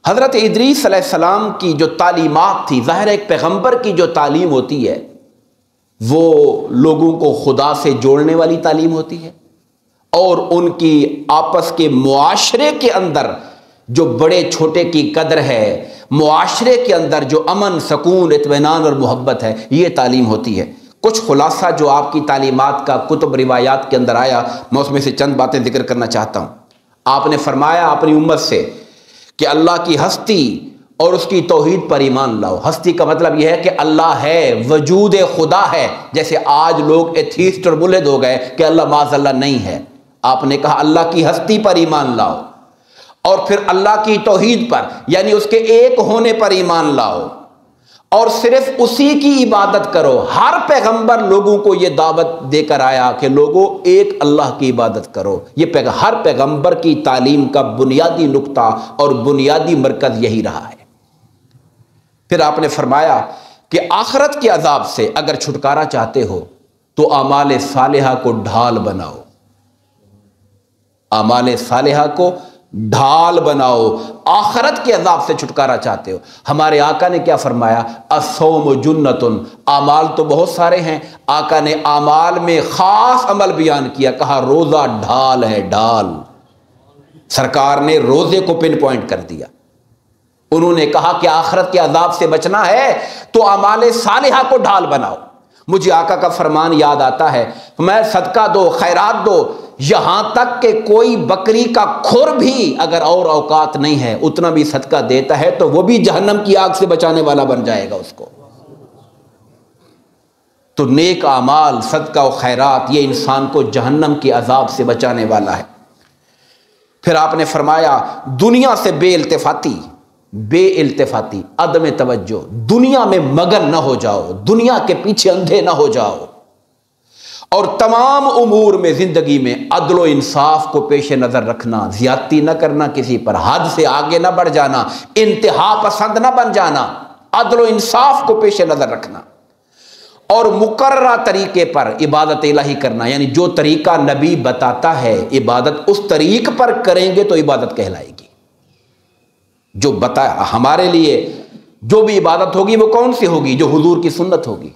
حضرت ادریس علیہ السلام کی جو تعلیمات تھی، ظاہر ایک پیغمبر کی جو تعلیم ہوتی ہے وہ لوگوں کو خدا سے جوڑنے والی تعلیم ہوتی ہے، اور ان کی آپس کے معاشرے کے اندر جو بڑے چھوٹے کی قدر ہے، معاشرے کے اندر جو امن، سکون، اطمینان اور محبت ہے، یہ تعلیم ہوتی ہے۔ کچھ خلاصہ جو آپ کی تعلیمات کا کتب روایات کے اندر آیا، میں اس میں سے چند باتیں ذکر کرنا چاہتا ہوں۔ آپ نے فرمایا اپنی امت سے کہ اللہ کی ہستی اور اس کی توحید پر ایمان لاؤ۔ ہستی کا مطلب یہ ہے کہ اللہ ہے، وجود خدا ہے، جیسے آج لوگ ایتھیسٹ اور ملحد ہو گئے کہ اللہ معاذ اللہ نہیں ہے۔ آپ نے کہا اللہ کی ہستی پر ایمان لاؤ، اور پھر اللہ کی توحید پر یعنی اس کے ایک ہونے پر ایمان لاؤ، اور صرف اسی کی عبادت کرو۔ ہر پیغمبر لوگوں کو یہ دعوت دے کر آیا کہ لوگوں ایک اللہ کی عبادت کرو۔ یہ ہر پیغمبر کی تعلیم کا بنیادی نقطہ اور بنیادی مرکز یہی رہا ہے۔ پھر آپ نے فرمایا کہ آخرت کے عذاب سے اگر چھٹکارا چاہتے ہو تو اعمال صالحہ کو ڈھال بناؤ، اعمال صالحہ کو ڈھال بناؤ۔ آخرت کے عذاب سے چھٹکارا چاہتے ہو، ہمارے آقا نے کیا فرمایا؟ الصوم جنۃ، اعمال تو بہت سارے ہیں، آقا نے اعمال میں خاص عمل بیان کیا، کہا روزہ ڈھال ہے، ڈھال۔ سرکار نے روزے کو پن پوائنٹ کر دیا۔ انہوں نے کہا کہ آخرت کے عذاب سے بچنا ہے تو اعمال صالحہ کو ڈھال بناؤ۔ مجھے آقا کا فرمان یاد آتا ہے، میں صدقہ دو، خیرات دو، یہاں تک کہ کوئی بکری کا کھر بھی اگر اور اوقات نہیں ہے اتنا بھی صدقہ دیتا ہے تو وہ بھی جہنم کی آگ سے بچانے والا بن جائے گا اس کو۔ تو نیک اعمال، صدقہ و خیرات، یہ انسان کو جہنم کے عذاب سے بچانے والا ہے۔ پھر آپ نے فرمایا دنیا سے بے التفاتی، عدم توجہ، دنیا میں مگن نہ ہو جاؤ، دنیا کے پیچھے اندھے نہ ہو جاؤ، اور تمام امور میں، زندگی میں عدل و انصاف کو پیش نظر رکھنا، زیادتی نہ کرنا کسی پر، حد سے آگے نہ بڑھ جانا، انتہا پسند نہ بن جانا، عدل و انصاف کو پیش نظر رکھنا، اور مقررہ طریقے پر عبادت الہی کرنا، یعنی جو طریقہ نبی بتاتا ہے عبادت اس طریق پر کریں گے تو عبادت کہلائے گی۔ جو بتایا ہمارے لیے جو بھی عبادت ہوگی وہ کون سی ہوگی؟ جو حضور کی سنت ہوگی۔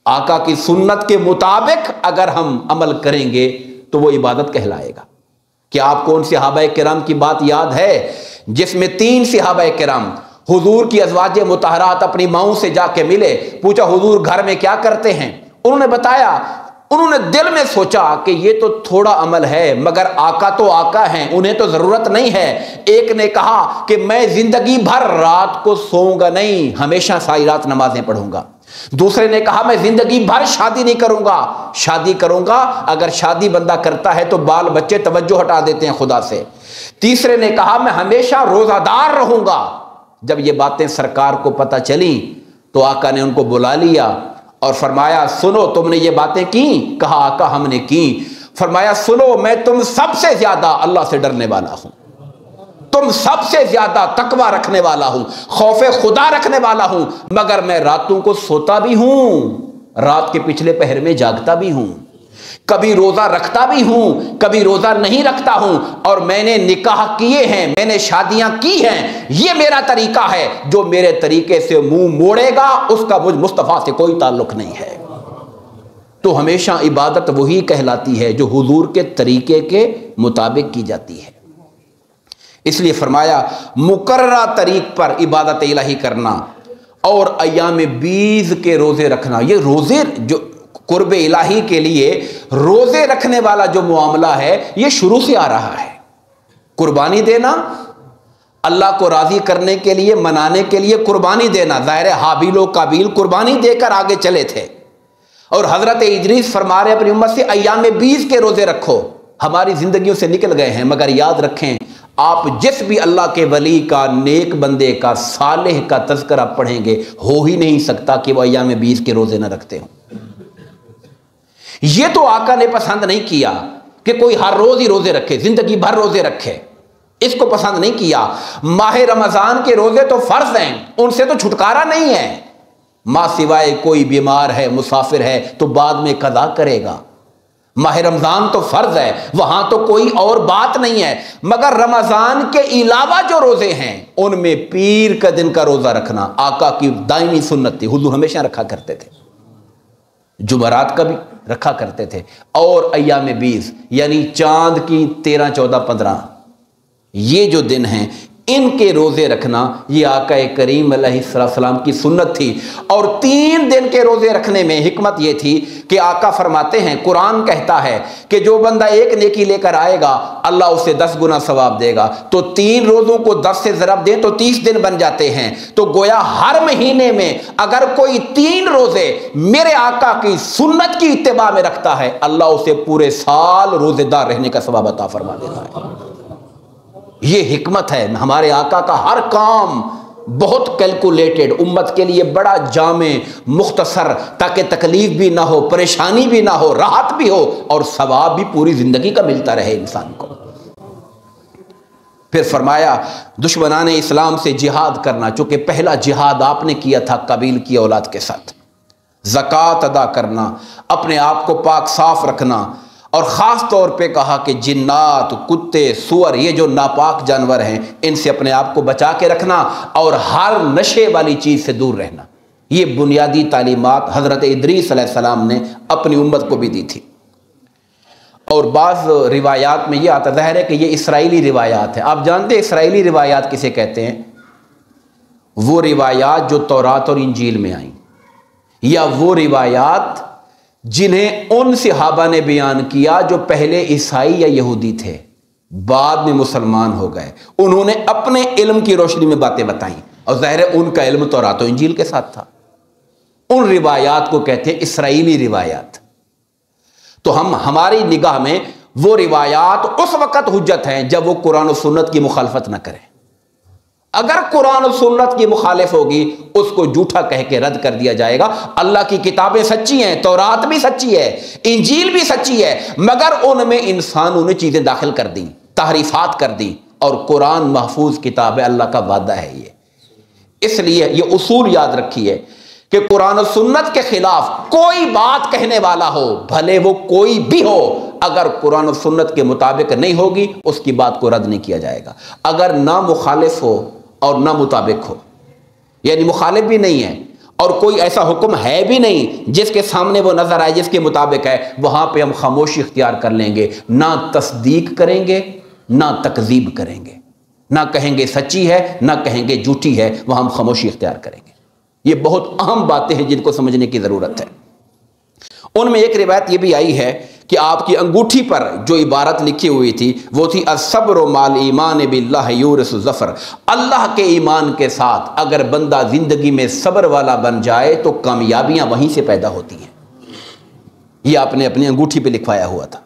آقا کی سنت کے مطابق اگر ہم عمل کریں گے تو وہ عبادت کہلائے گا۔ کیا آپ کو ان صحابہ کرام کی بات یاد ہے جس میں 3 صحابہ کرام حضور کی ازواج مطہرات اپنی ماؤں سے جا کے ملے، پوچھا حضور گھر میں کیا کرتے ہیں؟ انہوں نے بتایا، انہوں نے دل میں سوچا کہ یہ تو تھوڑا عمل ہے مگر آقا تو آقا ہیں، انہیں تو ضرورت نہیں ہے۔ ایک نے کہا کہ میں زندگی بھر رات کو سوؤں گا نہیں، ہمیشہ ساری رات نمازیں پڑھوں گا۔ دوسرے نے کہا میں زندگی بھر شادی نہیں کروں گا، شادی کروں گا اگر شادی بندہ کرتا ہے تو بال بچے توجہ ہٹا دیتے ہیں خدا سے۔ تیسرے نے کہا میں ہمیشہ روزہ دار رہوں گا۔ جب یہ باتیں سرکار کو پتہ چلی تو آقا نے ان کو بلا لیا اور فرمایا سنو تم نے یہ باتیں کی؟ کہا آقا ہم نے کی۔ فرمایا سنو میں تم سب سے زیادہ اللہ سے ڈرنے والا ہوں، تم سب سے زیادہ تقوی رکھنے والا ہوں، خوف خدا رکھنے والا ہوں، مگر میں راتوں کو سوتا بھی ہوں، رات کے پچھلے پہر میں جاگتا بھی ہوں، کبھی روزہ رکھتا بھی ہوں، کبھی روزہ نہیں رکھتا ہوں، اور میں نے نکاح کیے ہیں، میں نے شادیاں کی ہیں۔ یہ میرا طریقہ ہے، جو میرے طریقے سے منہ موڑے گا اس کا مجھ مصطفیٰ سے کوئی تعلق نہیں ہے۔ تو ہمیشہ عبادت وہی کہلاتی ہے جو حضور کے طریقے کے مطابق کی جاتی ہے۔ اس لیے فرمایا مقررہ طریق پر عبادت الہی کرنا اور ایام بیض کے روزے رکھنا۔ یہ روزے جو قرب الہی کے لیے روزے رکھنے والا جو معاملہ ہے یہ شروع سے آ رہا ہے۔ قربانی دینا، اللہ کو راضی کرنے کے لیے، منانے کے لیے قربانی دینا، ظاہر حابیل و قابیل قربانی دے کر آگے چلے تھے، اور حضرت ادریس فرما رہے اپنی امت سے ایام بیض کے روزے رکھو۔ ہماری زندگیوں سے نکل گئے ہیں مگر یاد رکھیں آپ جس بھی اللہ کے ولی کا، نیک بندے کا، صالح کا تذکرہ پڑھیں گے ہو ہی نہیں سکتا کہ وہ ایام بیض کے روزے نہ رکھتے ہوں۔ یہ تو آقا نے پسند نہیں کیا کہ کوئی ہر روز ہی روزے رکھے، زندگی بھر روزے رکھے، اس کو پسند نہیں کیا۔ ماہ رمضان کے روزے تو فرض ہیں، ان سے تو چھٹکارا نہیں ہے، ماں سوائے کوئی بیمار ہے، مسافر ہے تو بعد میں قضا کرے گا۔ ماہ رمضان تو فرض ہے، وہاں تو کوئی اور بات نہیں ہے، مگر رمضان کے علاوہ جو روزے ہیں ان میں پیر کا دن کا روزہ رکھنا آقا کی دائمی سنت تھی، حضور ہمیشہ رکھا کرتے تھے، جمعرات کا بھی رکھا کرتے تھے، اور ایام 20 یعنی چاند کی 13، 14، 15 یہ جو دن ہیں ان کے روزے رکھنا یہ آقا کریم علیہ السلام کی سنت تھی۔ اور 3 دن کے روزے رکھنے میں حکمت یہ تھی کہ آقا فرماتے ہیں، قرآن کہتا ہے کہ جو بندہ ایک نیکی لے کر آئے گا اللہ اسے 10 گنا ثواب دے گا، تو 3 روزوں کو 10 سے ضرب دیں تو 30 دن بن جاتے ہیں، تو گویا ہر مہینے میں اگر کوئی 3 روزے میرے آقا کی سنت کی اتباع میں رکھتا ہے اللہ اسے پورے سال روزے دار رہنے کا ثواب عطا فرما دیتا ہے۔ یہ حکمت ہے، ہمارے آقا کا ہر کام بہت کیلکولیٹڈ، امت کے لیے بڑا جامع، مختصر، تاکہ تکلیف بھی نہ ہو، پریشانی بھی نہ ہو، راحت بھی ہو اور ثواب بھی پوری زندگی کا ملتا رہے انسان کو۔ پھر فرمایا دشمنان اسلام سے جہاد کرنا، چونکہ پہلا جہاد آپ نے کیا تھا قابیل کی اولاد کے ساتھ، زکوٰۃ ادا کرنا، اپنے آپ کو پاک صاف رکھنا، اور خاص طور پہ کہا کہ جنات، کتے، سور، یہ جو ناپاک جانور ہیں ان سے اپنے آپ کو بچا کے رکھنا اور ہر نشے والی چیز سے دور رہنا۔ یہ بنیادی تعلیمات حضرت ادریس علیہ السلام نے اپنی امت کو بھی دی تھی۔ اور بعض روایات میں یہ آتا، ظاہر ہے کہ یہ اسرائیلی روایات ہیں، آپ جانتے ہیں اسرائیلی روایات کسے کہتے ہیں؟ وہ روایات جو تورات اور انجیل میں آئیں، یا وہ روایات جنہیں ان صحابہ نے بیان کیا جو پہلے عیسائی یا یہودی تھے، بعد میں مسلمان ہو گئے، انہوں نے اپنے علم کی روشنی میں باتیں بتائیں، اور ظاہر ہے ان کا علم تورات و انجیل کے ساتھ تھا۔ ان روایات کو کہتے ہیں اسرائیلی روایات۔ تو ہماری نگاہ میں وہ روایات اس وقت حجت ہیں جب وہ قرآن و سنت کی مخالفت نہ کریں۔ اگر قرآن و سنت کی مخالف ہوگی اس کو جھوٹا کہہ کے رد کر دیا جائے گا۔ اللہ کی کتابیں سچی ہیں، تورات بھی سچی ہے، انجیل بھی سچی ہے، مگر ان میں انسانوں نے چیزیں داخل کر دیں، تحریفات کر دیں، اور قرآن محفوظ کتاب ہے، اللہ کا وعدہ ہے یہ۔ اس لیے یہ اصول یاد رکھیے کہ قرآن و سنت کے خلاف کوئی بات کہنے والا ہو، بھلے وہ کوئی بھی ہو، اگر قرآن و سنت کے مطابق نہیں ہوگی اس کی بات کو رد نہیں کیا جائے گا۔ اگر نہ مخالف ہو اور نہ مطابق ہو، یعنی مخالف بھی نہیں ہے اور کوئی ایسا حکم ہے بھی نہیں جس کے سامنے وہ نظر آئے جس کے مطابق ہے، وہاں پہ ہم خاموشی اختیار کر لیں گے، نہ تصدیق کریں گے نہ تکذیب کریں گے، نہ کہیں گے سچی ہے نہ کہیں گے جھوٹی ہے، وہاں ہم خاموشی اختیار کریں گے۔ یہ بہت اہم باتیں ہیں جن کو سمجھنے کی ضرورت ہے۔ ان میں ایک روایت یہ بھی آئی ہے کہ آپ کی انگوٹھی پر جو عبارت لکھی ہوئی تھی وہ تھی الصبر مال ایمان باللہ یورث الظفر، اللہ کے ایمان کے ساتھ اگر بندہ زندگی میں صبر والا بن جائے تو کامیابیاں وہیں سے پیدا ہوتی ہیں۔ یہ آپ نے اپنی انگوٹھی پہ لکھوایا ہوا تھا۔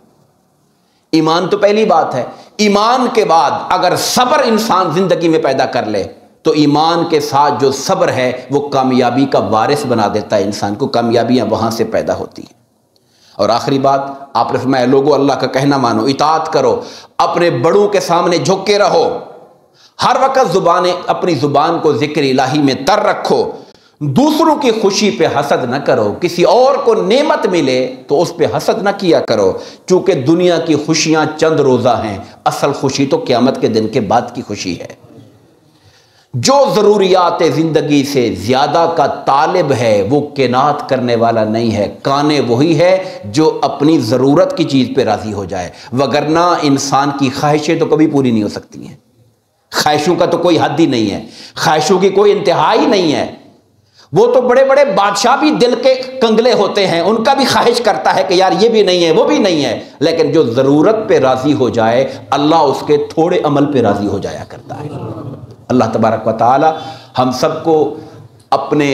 ایمان تو پہلی بات ہے، ایمان کے بعد اگر صبر انسان زندگی میں پیدا کر لے تو ایمان کے ساتھ جو صبر ہے وہ کامیابی کا وارث بنا دیتا ہے انسان کو، کامیابیاں وہاں سے پیدا ہوتی ہیں۔ اور آخری بات آپ نے فرمایا لوگوں اللہ کا کہنا مانو، اطاعت کرو، اپنے بڑوں کے سامنے جھک کے رہو، ہر وقت اپنی زبان کو ذکر الہی میں تر رکھو، دوسروں کی خوشی پہ حسد نہ کرو، کسی اور کو نعمت ملے تو اس پہ حسد نہ کیا کرو، چونکہ دنیا کی خوشیاں چند روزہ ہیں، اصل خوشی تو قیامت کے دن کے بعد کی خوشی ہے۔ جو ضروریات زندگی سے زیادہ کا طالب ہے وہ قناعت کرنے والا نہیں ہے، کانے وہی ہے جو اپنی ضرورت کی چیز پہ راضی ہو جائے، وگرنہ انسان کی خواہشیں تو کبھی پوری نہیں ہو سکتی ہیں۔ خواہشوں کا تو کوئی حد ہی نہیں ہے، خواہشوں کی کوئی انتہا ہی نہیں ہے۔ وہ تو بڑے بڑے بادشاہ بھی دل کے کنگلے ہوتے ہیں، ان کا بھی خواہش کرتا ہے کہ یار یہ بھی نہیں ہے وہ بھی نہیں ہے، لیکن جو ضرورت پہ راضی ہو جائے اللہ اس کے تھوڑے عمل پہ راضی ہو جایا کرتا ہے۔ اللہ تبارک و تعالی ہم سب کو اپنے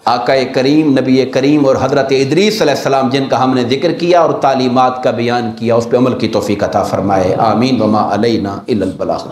آقا کریم، نبی کریم اور حضرت ادریس علیہ السلام جن کا ہم نے ذکر کیا اور تعلیمات کا بیان کیا اس پہ عمل کی توفیق عطا فرمائے، آمین۔ وما علینا الا البلاغ۔